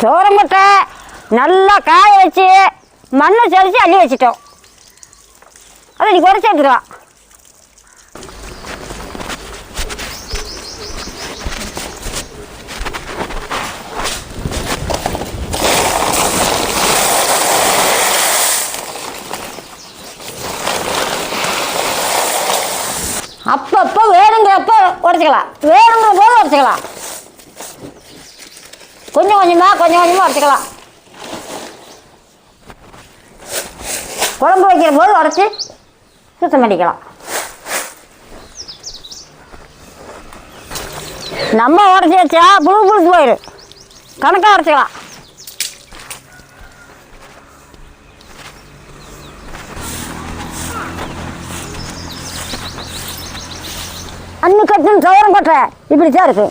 சோரம்பட்டை நல்லா காய வச்சு மண்ணை தெளித்து அள்ளி வச்சிட்டோம். அதை நீ குறைச்சி எடுத்துக்கலாம். அப்பப்போ வேணுங்கிறப்ப உடச்சிக்கலாம், வேணுங்கிற போது உடச்சிக்கலாம். கொஞ்சம் கொஞ்சமாக உடச்சிக்கலாம். குழம்பு வைக்கிற போது உடச்சி சுத்தம் பண்ணிக்கலாம். நம்ம உடச்சி வச்சா புழுக்கு போயிடும். கணக்காக உடச்சிக்கலாம். அன்னி கட்டுன்னு சவரம் கொட்டுற இப்படி தான் இருக்கு.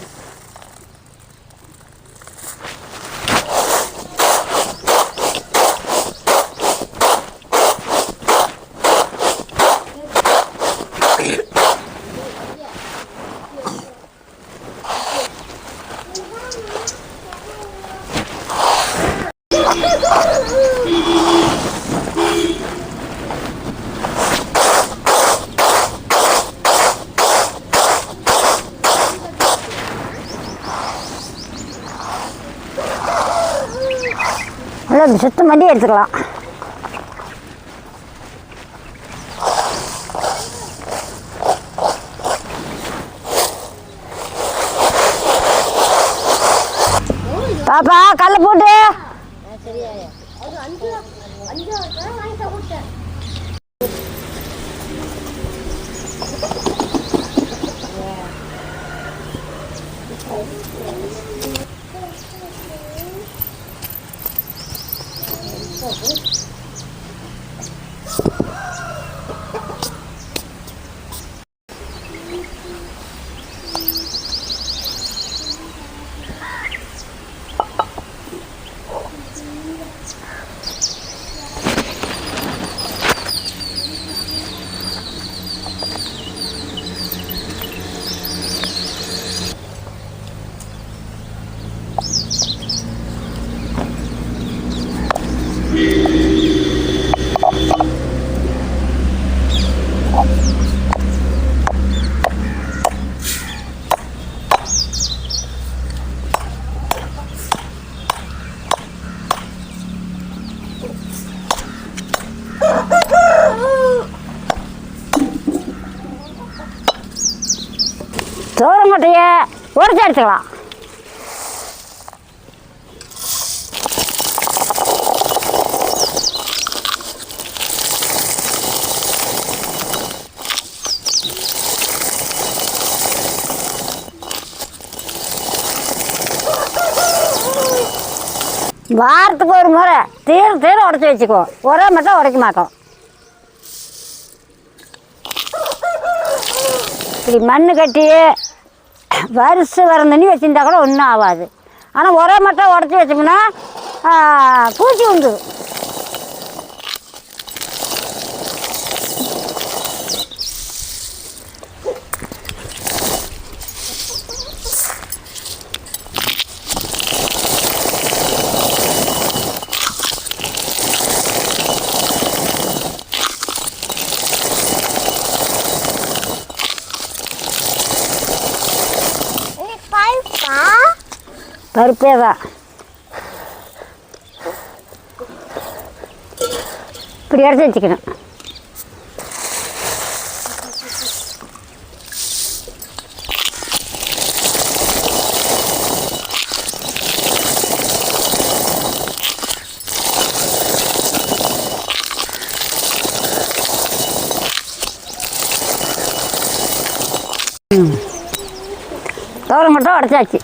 நல்லா சுத்தம் பண்ணி எடுத்துக்கலாம். பாப்பா கல்ல போட்டு சோரமட்டையை உடச்சி எடுத்துக்கலாம். வாரத்துக்கு ஒரு முறை தீர உடச்சி வச்சுக்குவோம். ஒரே மட்டும் உடைக்க மாட்டோம். இப்படி மண் கட்டி வருஷம் வர தண்ணி வச்சுருந்தா கூட ஒன்றும் ஆகாது. ஆனால் ஒரே மட்டும் உடச்சி வச்சோம்னா பூச்சி உண்டு. பருப்பே தான் இப்படி எடுத்து வச்சுக்கணும். தோரம் மட்டும் உடச்சாச்சு.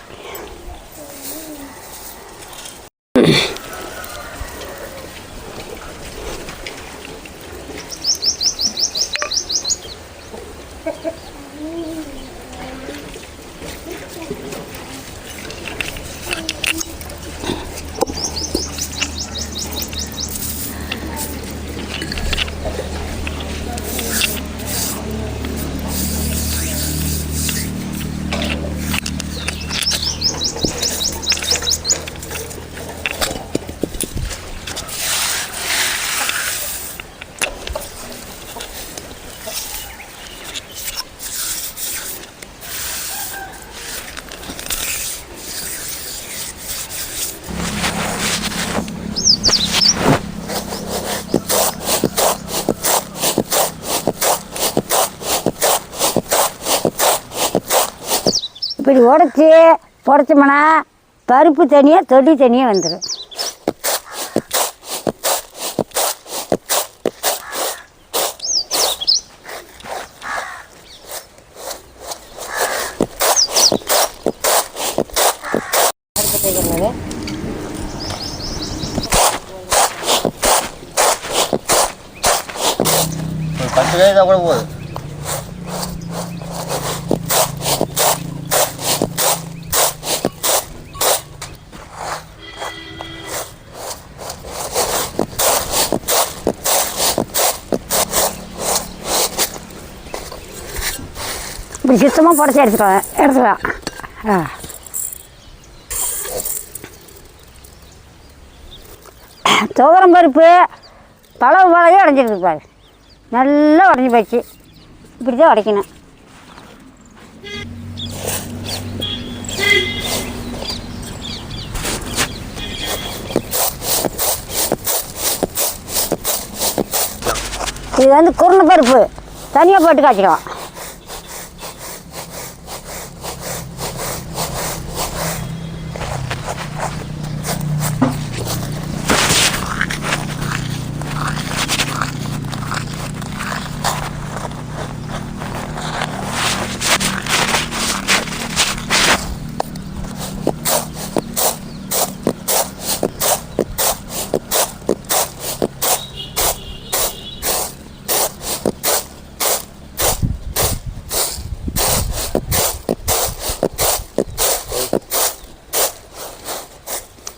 இப்படி உடச்சோம்னா பருப்பு தனியாக தொடி தனியாக வந்துடும். பத்து காய் தான் கூட போகுது. இப்படி சுத்தமாக புடச்சி எடுத்துக்கலாம். துவரம் பருப்பு பழகு உடஞ்சிருக்கு பாரு, நல்லா உடஞ்சி போச்சு. இப்படி தான் உடைக்கணும். இது வந்து குருணை பருப்பு தனியாக போட்டு காய்ச்சிக்கலாம்.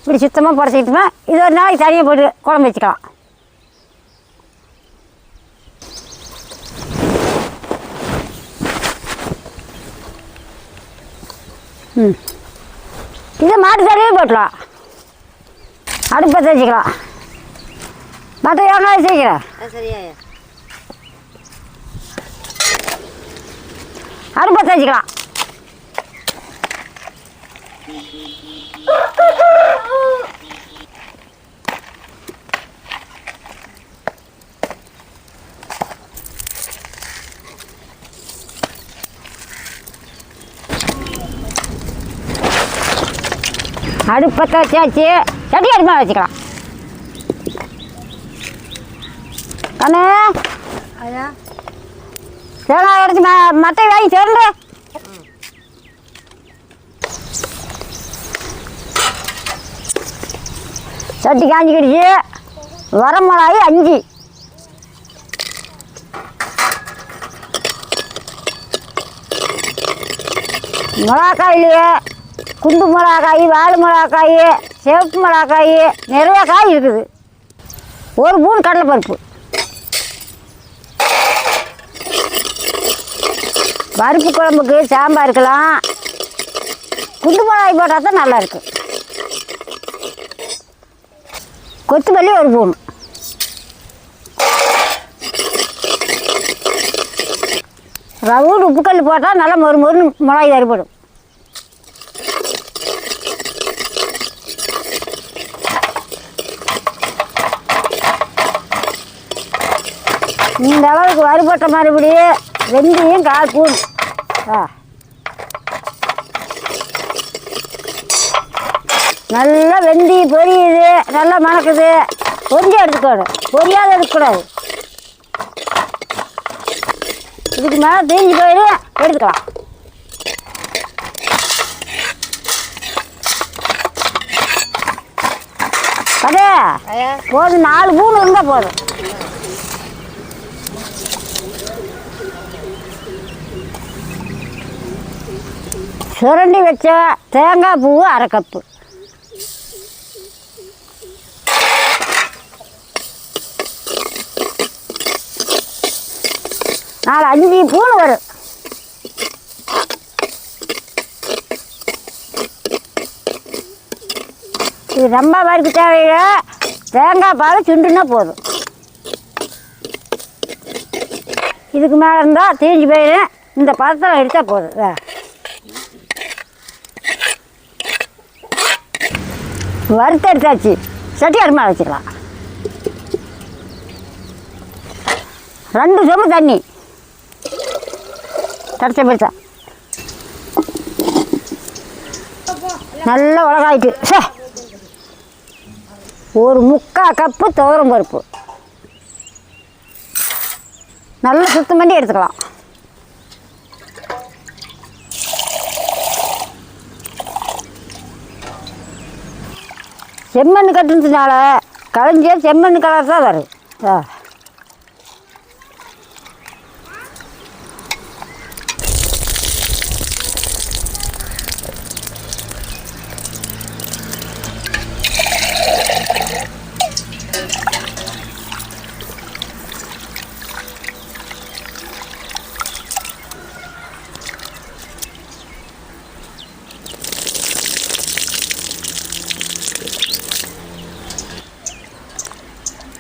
இப்படி சுத்தமாக புடச்சிக்கிட்டோமா இது ஒரு நாளைக்கு தனியாக போட்டு குழம்பு வச்சுக்கலாம். இதை மாட்டு தண்ணியே போட்டலாம். அடுப்பை வச்சுக்கலாம். மற்ற எவ்வளோ செய்கிறேன் சரியா அடுப்பை வச்சுக்கலாம். அடுப்பத்தை வச்சாச்சு. சட்டி அடுப்பா வச்சுக்கலாம். கண்ணு தேங்காய் அரைச்சி மட்டை வாங்கி சேர்ந்து சட்டி காஞ்சிக்கிடுச்சு. வரமிளகாய் 5, மிளகாயிலேயே குண்டு மிளகாய், வாழை மிளகாய், சிவப்பு மிளகாய், நிறைய காய் இருக்குது. 1 ஸ்பூன் கடலைப்பருப்பு, பருப்பு குழம்புக்கு சாம்பாருக்கெல்லாம் குண்டு மிளகாய் போட்டால் தான் நல்லாயிருக்கு. கொத்தமல்லி 1 ஸ்பூன், ரவுண்டு உப்புக்கல் போட்டால் நல்லா மொறு மொறுன்னு மிளகாய் அறுபடும். இந்த அளவுக்கு வறுபட்ட மறுபடி வெந்தயம் 1/4 ஸ்பூன். நல்லா வெந்தி பொரியுது, நல்லா மணக்குது. பொரிஞ்சு எடுத்துக்கணும், பொரியாத எடுக்கக்கூடாது. இதுக்கு மேலே தீஞ்சு போயிடும், எடுத்துக்கலாம். அதே போதும், 4 ஸ்பூன் இருந்தால் போதும். சுரண்டி வச்ச தேங்காய் பூ 1/2 கப்பு, நாலு 5 ஸ்பூன் வரும். இது ரொம்ப வறுக்க தேவையில்லை, தேங்காய் பால் சுண்டுனா போதும். இதுக்கு மேலே இருந்தால் தீஞ்சு போயிடும். இந்த பழத்தில் எடுத்தால் போதும். வறுத்து எடுத்தாச்சு. சட்டி அடுமா வச்சுக்கலாம். 2 சொம்பு தண்ணி தடிச்ச பெருசா. நல்லா உலகாயிட்டு ஒரு 3/4 கப்பு துவரம் பருப்பு நல்லா சுத்தம் பண்ணி எடுத்துக்கலாம். செம்மண் கட்டுறதுனால களைஞ்சி செம்மண் கலர் தான் வரும்.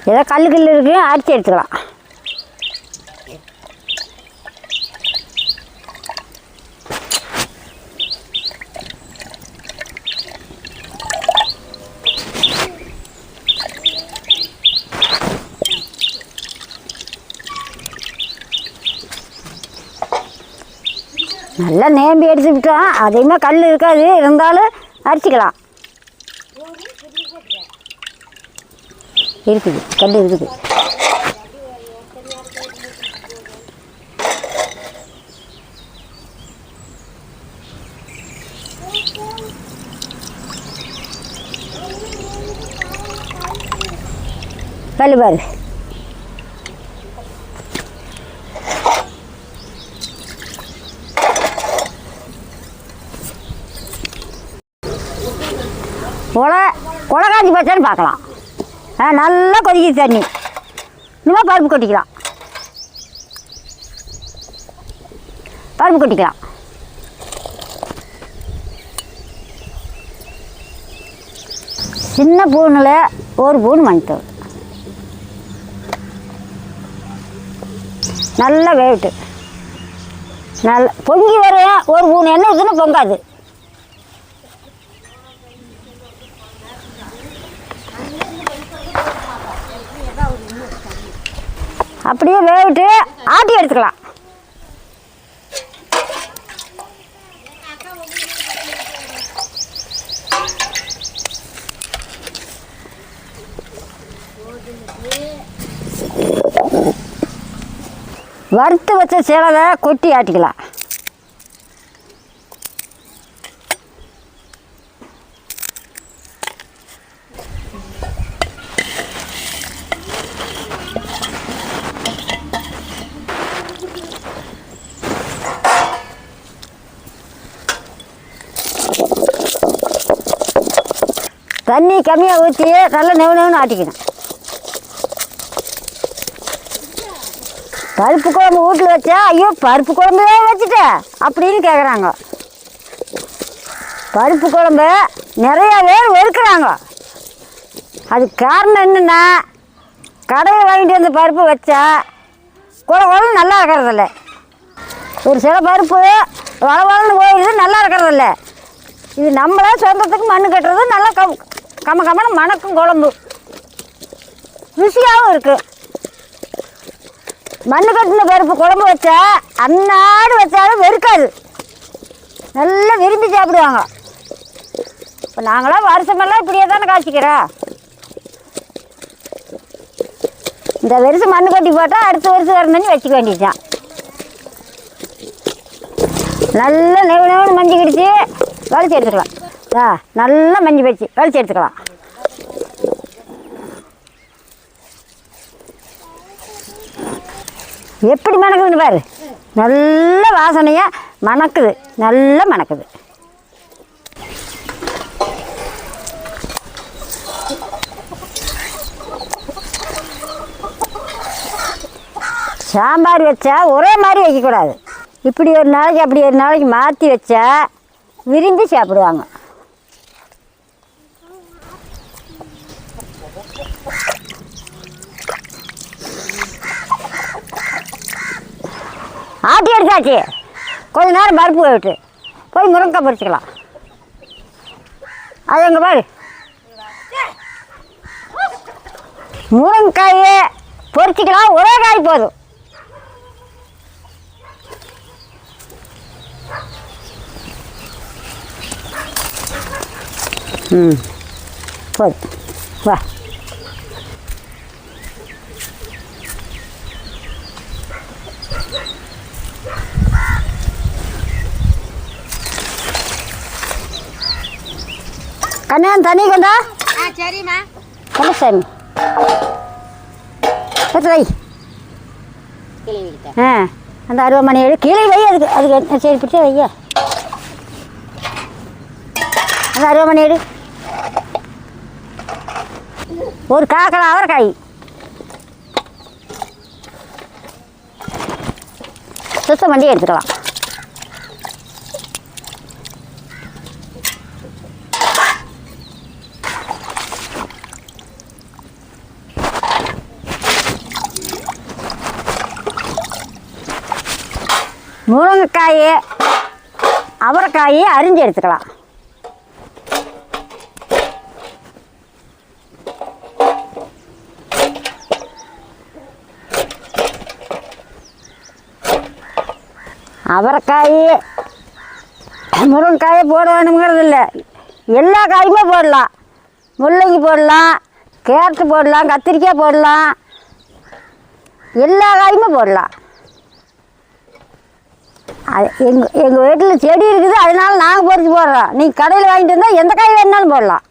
ஏதோ கல் இருக்கு அரிசி எடுத்துக்கலாம். நல்லா நேம்பி எடுத்துக்கிட்டோம். அதிகமாக கல் இருக்காது, இருந்தாலும் அரிச்சிக்கலாம். இருக்குது கல் இருக்குது. கல் பாரு. உலகாஞ்சி பச்சான்னு பார்க்கலாம். நல்லா கொதிக்குது தண்ணி. இன்னும் பருப்பு கொட்டிக்கலாம். பருப்பு கொட்டிக்கலாம். சின்ன பூனில் 1 பூன் மஞ்சள் நல்லா வேவிட்டு நல்லா பொங்கி வரும். 1 பூன் எண்ணெய் ஊற்றுனா பொங்காது. அப்படியே வேவிட்டு ஆட்டி எடுத்துக்கலாம். வறுத்து வச்ச சேலை கொட்டி ஆட்டிக்கலாம். தண்ணி கம்மியாக ஊற்றி நல்லா நெவுன்னு ஆட்டிக்கணும். பருப்பு குழம்பு வீட்டில் வச்சா ஐயோ பருப்பு குழம்பு தான் வச்சுட்டேன் அப்படின்னு கேட்குறாங்க. பருப்பு குழம்பு நிறையா பேர் வெறுக்கிறாங்க. அதுக்கு காரணம் என்னென்னா, கடையில் வாங்கிட்டு வந்து பருப்பு வச்சா குழம்பு நல்லா இருக்கிறதில்ல. ஒரு சில பருப்பு வளவளன்னு போயிடுது, நல்லா இருக்கிறதில்ல. இது நம்மளே சொந்தத்துக்கு மண் கட்டுறது நல்லா கம்ம மணக்கும். குழம்பு ருசியாகவும் இருக்குது. மண் கட்டின பருப்பு குழம்பு வச்சா அன்னாடு வச்சாலும் வெறுக்காது, நல்லா விரும்பி சாப்பிடுவாங்க. இப்போ நாங்களாம் வருஷமெல்லாம் இப்படியே தானே காய்ச்சிக்கிறோம். இந்த வருஷம் மண் கட்டி போட்டால் அடுத்த வருஷம் வரணுன்னு வச்சுக்க வேண்டியதுதான். நல்லா நெவுன்னு மஞ்சள் கடிச்சு வலிச்சு எடுத்துக்கலாம். நல்லா மஞ்சள் வச்சு வலிச்சு எடுத்துக்கலாம். எப்படி மணக்குதுன்னு பாரு. நல்ல வாசனையாக மணக்குது, நல்லா மணக்குது. சாம்பார் வச்சா ஒரே மாதிரி வைக்கக்கூடாது. இப்படி ஒரு நாளைக்கு அப்படி ஒரு நாளைக்கு மாற்றி வச்சா விரும்பி சாப்பிடுவாங்க. ஆட்டி எடுத்தாச்சு. கொஞ்ச நேரம் பருப்பு விட்டு போய் முருங்கைக்காய் பறிச்சுக்கலாம். அது எங்கே பாரு. முருங்கைக்காயை பொறிச்சிக்கலாம். ஒரே காய் போதும். ம் போதும் வா. கண்ணா தண்ணி கொண்டா. சரிம்மா. கண்ணசாமி எடுத்து வை. ஆ அந்த அருவாமனை எடு கீழே வை. அதுக்கு சரி பிடிச்சா வைய. அந்த அருவாமனை எடு. ஒரு காக்கடை அவரைக்காய் சுத்தம் பண்ணி எடுத்துக்கலாம். முருங்கைக்காய் அவரைக்காய் அரிஞ்சு எடுத்துக்கலாம். அவரைக்காய் முருங்கைக்காயை போட வேணுங்கிறது இல்லை, எல்லா காயுமே போடலாம். முள்ளங்கி போடலாம், கேரட்டு போடலாம், கத்திரிக்காய் போடலாம், எல்லா காயுமே போடலாம். அது எங்கள் வீட்டில் செடி இருக்குது, அதனால நாங்கள் பறித்து போடுறோம். நீங்கள் கடையில் வாங்கிட்டு வந்தால் எந்த காய் வேணுனாலும் போடலாம்.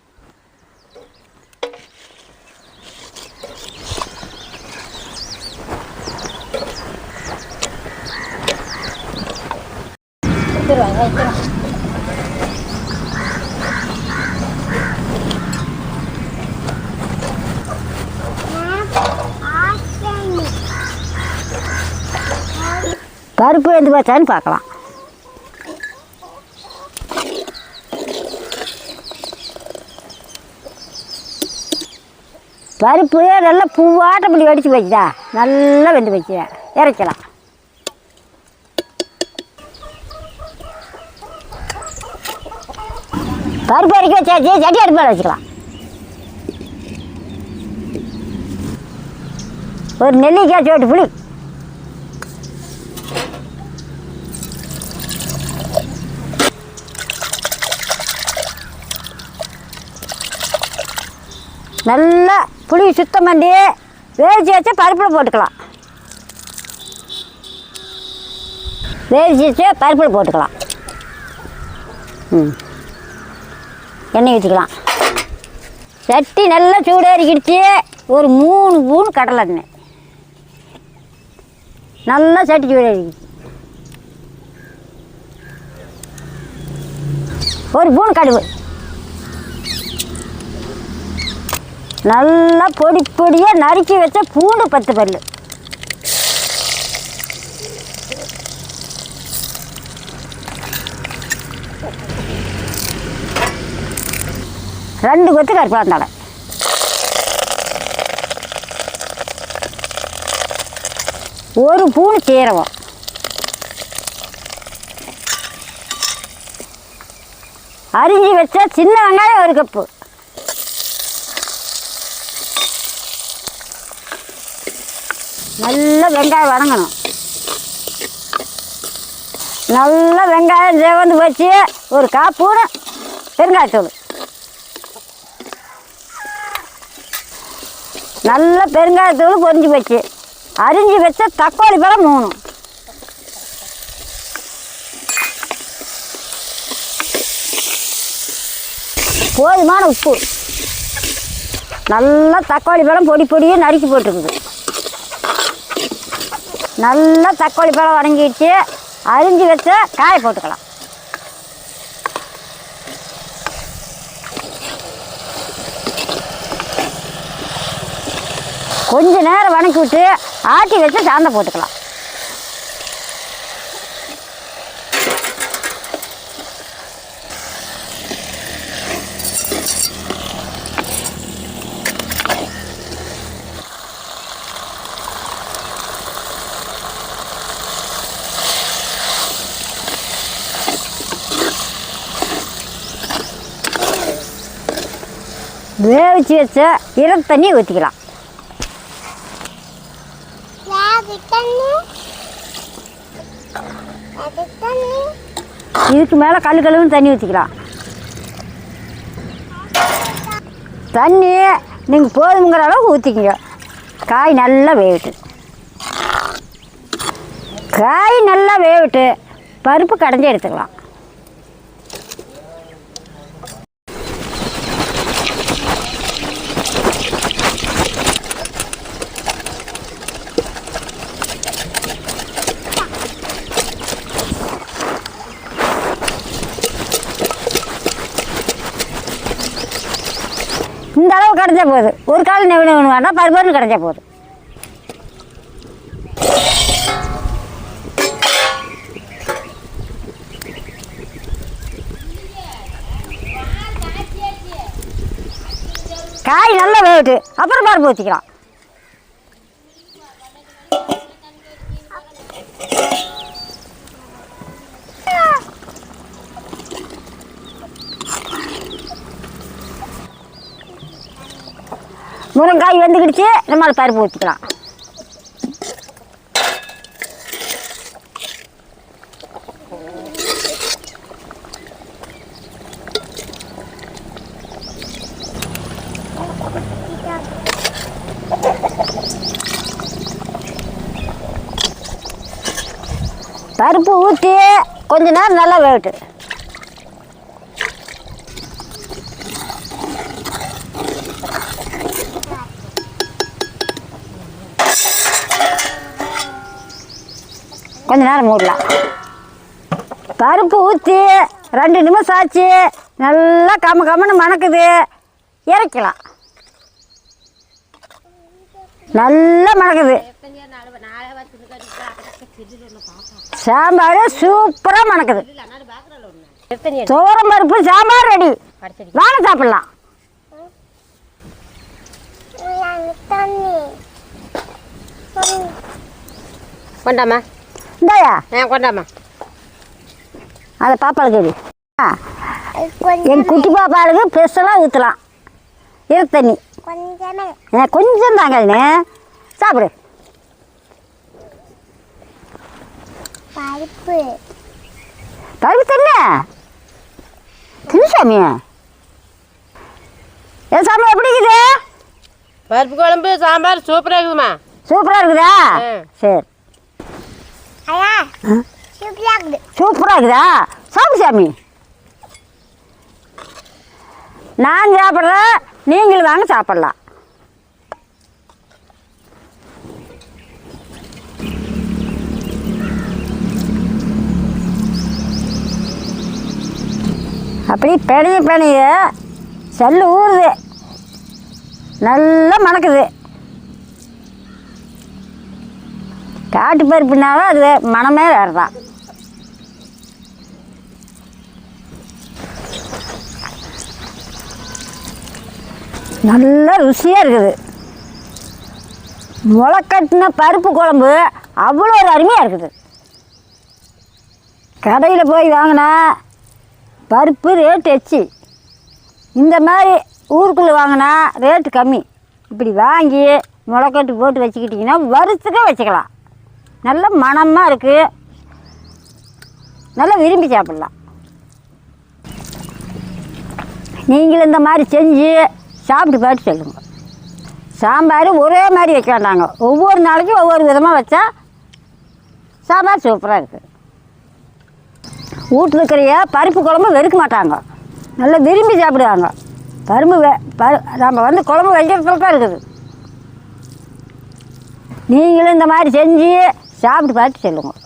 பருப்பு எந்த பார்த்தான்னு பார்க்கலாம். பருப்பு நல்லா பூவாட்டப்படி வடித்து வச்சுதா நல்லா வெந்து வச்சு இறக்கலாம். பருப்பு இறக்கி வச்சாச்சு, சட்டி அடுப்பில் வச்சுக்கலாம். ஒரு நெல்லிக்காய் சோட்டு புளி, நல்லா புளி சுத்தம் பண்ணி வேவிச்சு வச்சா பருப்பில் போட்டுக்கலாம். வேவிச்சு வச்சா பருப்பில் போட்டுக்கலாம். எண்ணெய் ஊற்றிக்கலாம். சட்டி நல்லா சூடேறிக்கிடுச்சு. ஒரு 3 ஸ்பூன் கடலை எண்ணெய் நல்லா சட்டி சூடேறிக்கிடுச்சு. 1 ஸ்பூன் கடுகு, நல்லா பொடி பொடியாக நறுக்கி வச்ச பூண்டு 10 பல், ரெண்டு கொத்து கருப்பாந்தழை, ஒரு ஸ்பூன் சீரகம், அரிஞ்சு வச்ச சின்ன வெங்காயம் 1 கப்பு, நல்லா வெங்காயம் வதங்கணும். நல்லா வெங்காயம் சேவந்து வச்சு ஒரு 1/4 ஸ்பூன் பெருங்காயத்தூள், நல்ல பெருங்காயத்தூள் பொரிஞ்சு வச்சு அரிஞ்சு வச்ச தக்காளி பழம் 3, போதுமான உப்பு, நல்லா தக்காளி பழம் பொடி பொடியாக நறுக்கி போட்டுருக்குது. நல்லா தக்காளி பழம் வதங்கிடுச்சு. அரிஞ்சு வச்ச காயை போட்டுக்கலாம். கொஞ்ச நேரம் வதக்கி விட்டு ஆட்டி வச்சு சாந்தை போட்டுக்கலாம். வேவிச்சு வச்ச தண்ணி ஊற்றிக்கலாம். இதுக்கு மேலே கழுவுன்னு தண்ணி ஊற்றிக்கலாம். தண்ணி நீங்கள் போதுங்கிற அளவுக்கு ஊற்றிக்கிங்க. காய் நல்லா வேகட்டு. காய் நல்லா வேகட்டு பருப்பு கடைஞ்சி எடுத்துக்கலாம். இந்த அளவு கடைஞ்சா போகுது. ஒரு கால் நெவு நெவுன்னு வேண்டாம், பருப்பு கடைஞ்சா போகுது. காய் நல்லா வேகட்டு, அப்புறம் பருப்பு ஊற்றிக்கலாம். முருங்காய் வெந்துக்கிடுச்சு, நம்ம பருப்பு ஊற்றிக்கலாம். பருப்பு ஊற்றி கொஞ்ச நேரம் நல்லா வேகட்டு. கொஞ்ச நேரம் மூடலாம். பருப்பு ஊற்றி 2 நிமிஷம் ஆச்சு. நல்லா கம்மன்னு மணக்குது. இறக்கலாம். நல்லா மணக்குது. சாம்பார் சூப்பராக மணக்குது. துவரம் பருப்பு சாம்பார் ரெடி. வாங்க சாப்பிடலாம். கொண்டாமா இந்தாயா கொண்டாமா. அதை பாப்பாளுக்கு எடு. என் குட்டி பாப்பாளுக்கு ஸ்பெஷலாக ஊற்றலாம். இரு தண்ணி கொஞ்சம் தாங்க. சாப்பிடு. பருப்பு தண்ணி தின்னு சாமி. என் சாமி எப்படி இருக்குது? பருப்பு குழம்பு சாம்பார் சூப்பராக இருக்குதுமா. சூப்பராக இருக்குதா? சரி, சூப்பராக இருக்குதா? சாப்பிடு சாமி. நான் சாப்பிட்றேன், நீங்களும் வாங்க சாப்பிட்லாம். அப்படி பெணிய சல்லு ஊறுது. நல்லா மணக்குது. காட்டு பருப்புனாலும் அது மனமே வேறு தான். நல்லா ருசியாக இருக்குது. முளைக்கட்டின பருப்பு குழம்பு அவ்வளோ ஒரு அருமையாக இருக்குது. கடையில் போய் வாங்கினா பருப்பு ரேட்டு எச்சு. இந்த மாதிரி ஊருக்குள்ளே வாங்கினா ரேட்டு கம்மி. இப்படி வாங்கி முளைக்கட்டு போட்டு வச்சுக்கிட்டிங்கன்னா வருஷத்துக்கே வச்சுக்கலாம். நல்ல மணமாக இருக்குது. நல்லா விரும்பி சாப்பிட்லாம். நீங்களும் இந்த மாதிரி செஞ்சு சாப்பிட்டு பார்த்து சொல்லுங்கள். சாம்பார் ஒரே மாதிரி வைக்க வேண்டாங்க. ஒவ்வொரு நாளைக்கும் ஒவ்வொரு விதமாக வச்சா சாம்பார் சூப்பராக இருக்குது. வீட்டில் இருக்கிற பருப்பு குழம்பு வெறுக்க மாட்டாங்க. நல்லா விரும்பி சாப்பிடுவாங்க. நம்ம வந்து குழம்பு வைக்கிறதுல தான் இருக்குது. நீங்களும் இந்த மாதிரி செஞ்சு சாப்பிட்டு பார்த்து சொல்லுங்கள்.